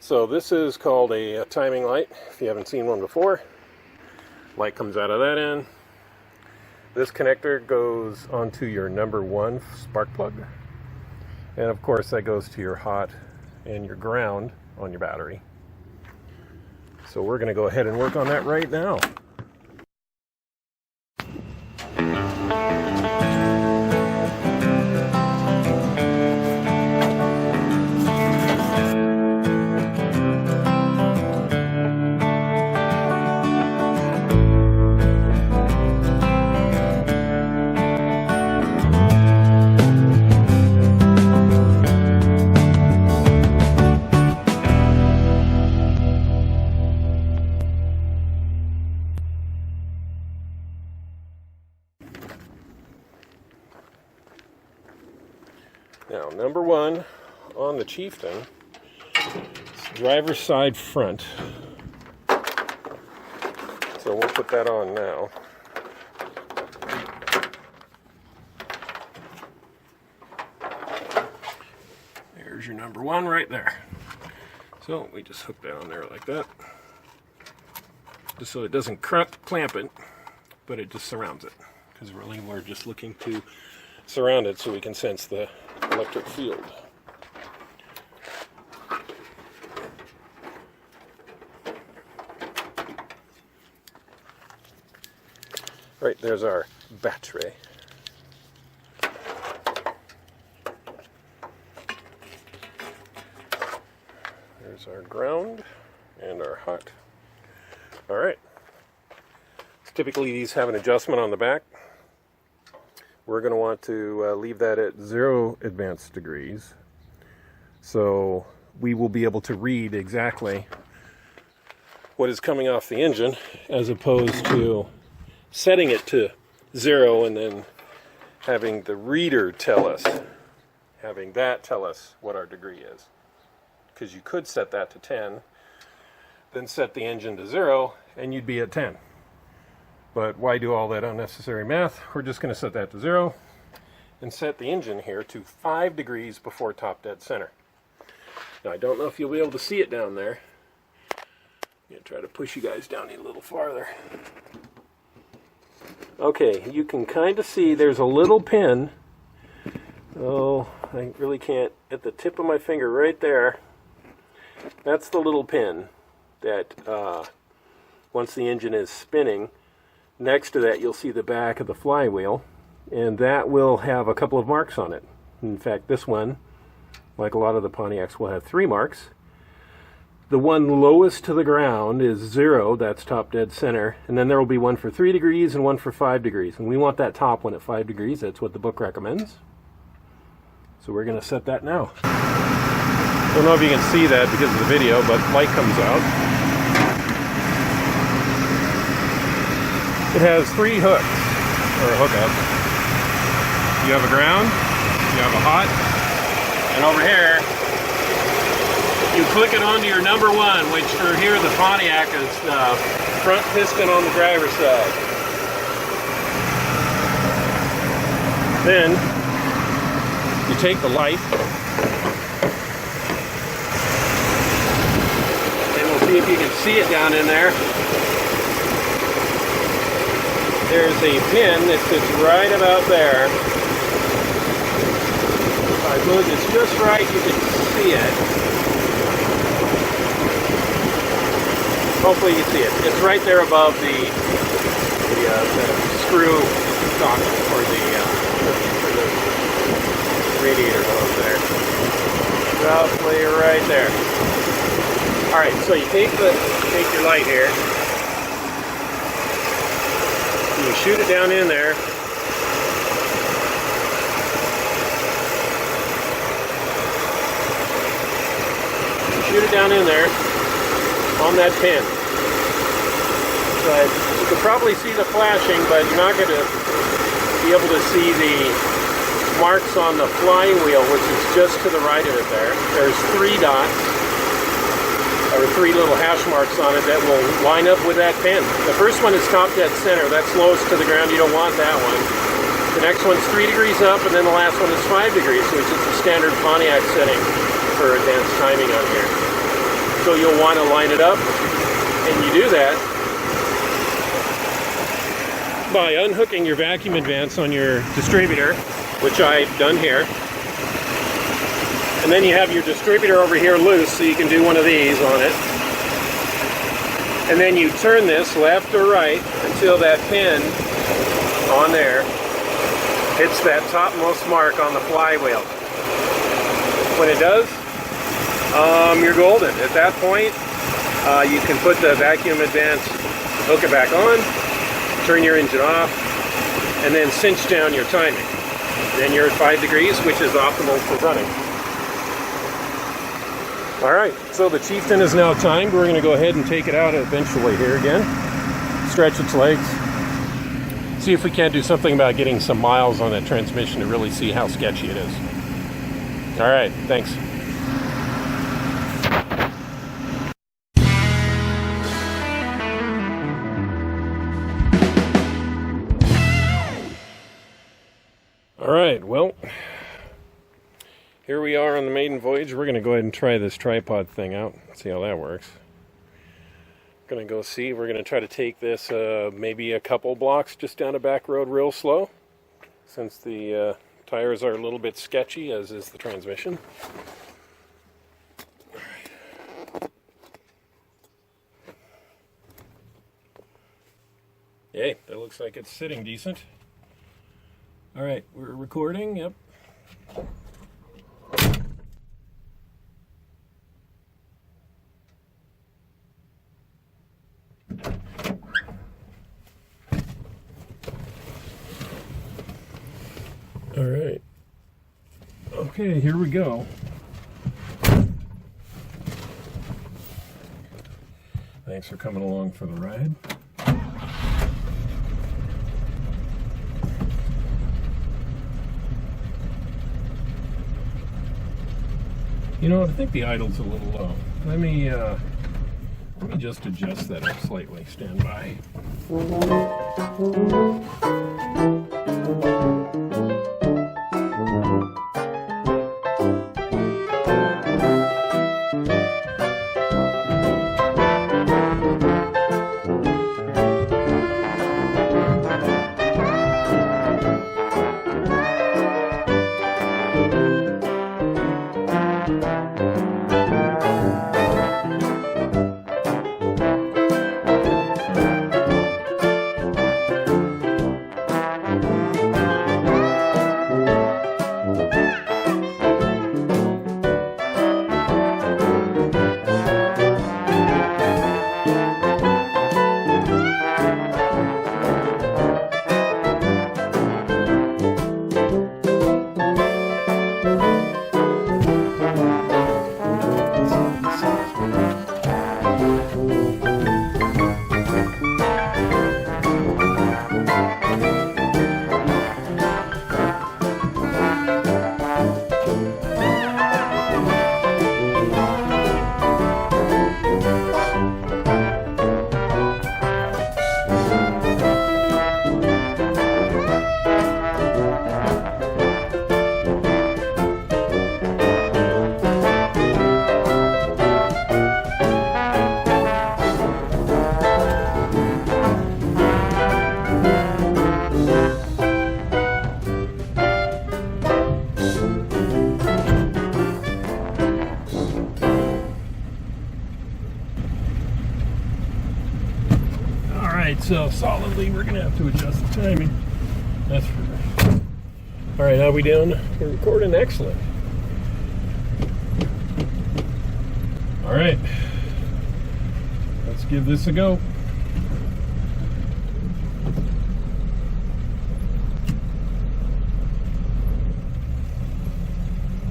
So this is called a timing light, if you haven't seen one before. Light comes out of that end. This connector goes onto your number 1 spark plug. And of course that goes to your hot and your ground on your battery. So we're going to go ahead and work on that right now. Now, number 1 on the Chieftain, driver's side front. So we'll put that on now. There's your number 1 right there. So we just hook that on there like that. Just so it doesn't clamp it, but it just surrounds it. Because really we're just looking to surround it so we can sense the electric field. Right, there's our battery. There's our ground and our hot. All right. Typically these have an adjustment on the back. We're going to want to leave that at 0 advanced degrees. So we will be able to read exactly what is coming off the engine, as opposed to setting it to 0 and then having the reader tell us, having that tell us what our degree is. Because you could set that to 10, then set the engine to 0, and you'd be at 10. But why do all that unnecessary math? We're just going to set that to 0 and set the engine here to 5 degrees before top dead center. Now I don't know if you'll be able to see it down there. I'm going to try to push you guys down a little farther. Okay, you can kind of see there's a little pin. Oh, I really can't. At the tip of my finger right there, that's the little pin that once the engine is spinning, next to that you'll see the back of the flywheel, and that will have a couple of marks on it. In fact, this one, like a lot of the Pontiacs, will have 3 marks. The one lowest to the ground is 0, that's top dead center, and then there will be one for 3 degrees and one for 5 degrees. And we want that top one at 5 degrees, that's what the book recommends. So we're going to set that now. I don't know if you can see that because of the video, but light comes out. It has 3 hooks, or a hookup. You have a ground, you have a hot, and over here, you click it onto your number 1, which for here the Pontiac is the front piston on the driver's side. Then, you take the light, and we'll see if you can see it down in there. There's a pin that sits right about there. If I move this just right, you can see it. Hopefully you see it. It's right there above the screw socket for the radiator hose there. Roughly right there. All right, so you take your light here. You shoot it down in there. You shoot it down in there on that pin. But you can probably see the flashing, but you're not going to be able to see the marks on the flywheel, which is just to the right of it there. There's 3 dots, or 3 little hash marks on it that will line up with that pin. The first one is top dead center. That's lowest to the ground. You don't want that one. The next one's 3 degrees up, and then the last one is 5 degrees, which is the standard Pontiac setting for advanced timing on here. So you'll want to line it up, and you do that by unhooking your vacuum advance on your distributor, which I've done here. And then you have your distributor over here loose, so you can do one of these on it. And then you turn this left or right until that pin on there hits that topmost mark on the flywheel. When it does, you're golden. At that point, you can put the vacuum advance, hook it back on, turn your engine off, and then cinch down your timing. Then you're at 5 degrees, which is optimal for running. Alright, so the Chieftain is now timed. We're going to go ahead and take it out eventually here again. Stretch its legs. See if we can't do something about getting some miles on that transmission to really see how sketchy it is. Alright, thanks. Alright, well, here we are on the maiden voyage. We're going to go ahead and try this tripod thing out, see how that works. Going to go see, we're going to try to take this maybe a couple blocks just down a back road real slow, since the tires are a little bit sketchy, as is the transmission. Yay, that looks like it's sitting decent. Alright, we're recording, yep. Alright. Okay, here we go. Thanks for coming along for the ride. You know, I think the idle's a little low. Let me just adjust that up slightly. Stand by. So solidly we're gonna have to adjust the timing. That's for sure. All right, how we doing? We're recording. Excellent. All right, let's give this a go.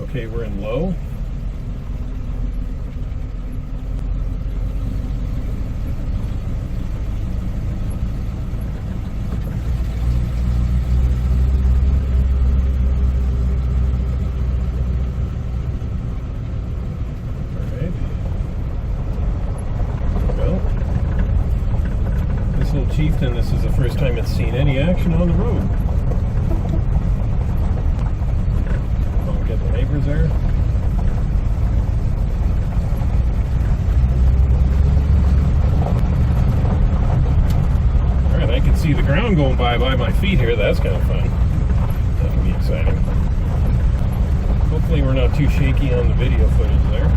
Okay, we're in low. Chieftain, this is the first time it's seen any action on the road. I'll get the neighbors there. ground going by my feet here. That's kind of fun. That'll be exciting. Hopefully we're not too shaky on the video footage there.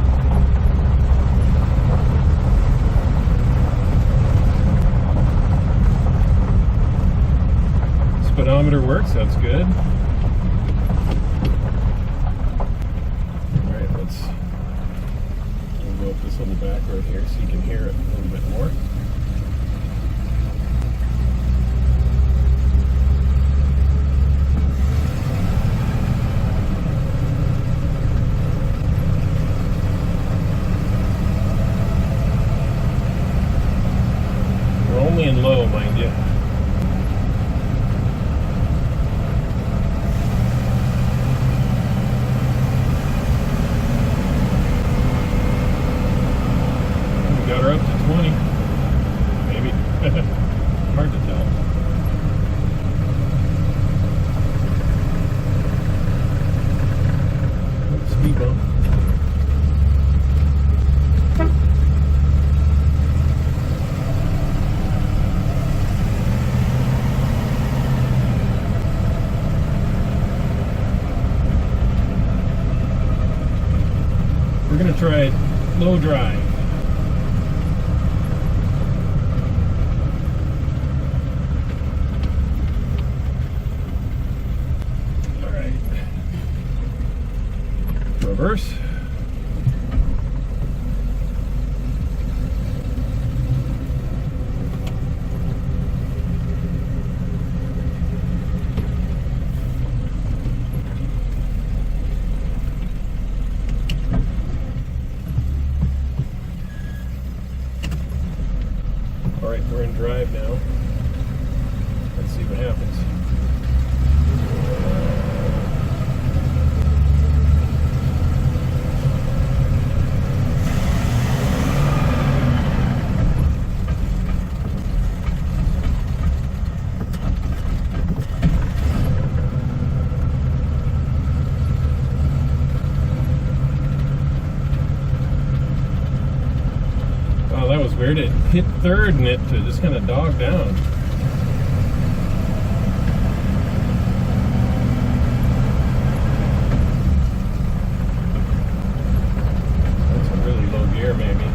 Speedometer works, that's good. Alright, we'll go up this little back road here so you can hear it a little bit more. We're only in low, mind you. Got her up to 20, maybe. Hard to tell. Speed bump. We're going to try low drive. Reverse. All right, we're in drive now. Let's see what happens. That was weird. It hit third and it just kind of dogged down. That's a really low gear, maybe.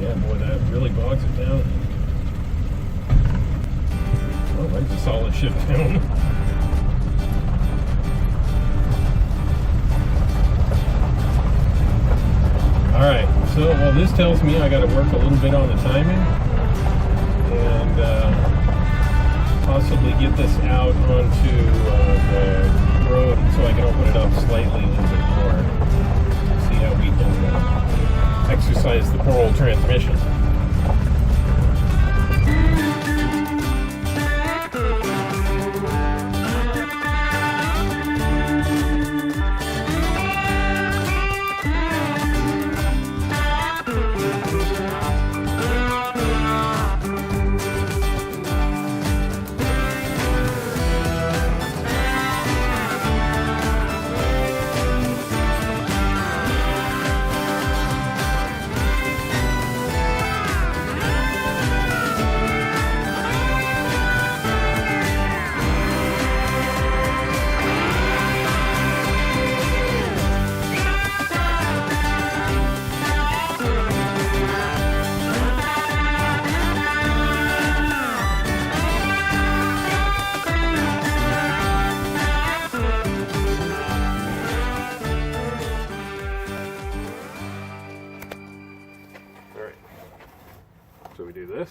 Yeah, boy, that really bogs it down. Oh, that's a solid shift down. Alright, so, well, this tells me I got to work a little bit on the timing and possibly get this out onto the road so I can open it up slightly a little bit more. See how we can exercise the poor old transmission. So we do this.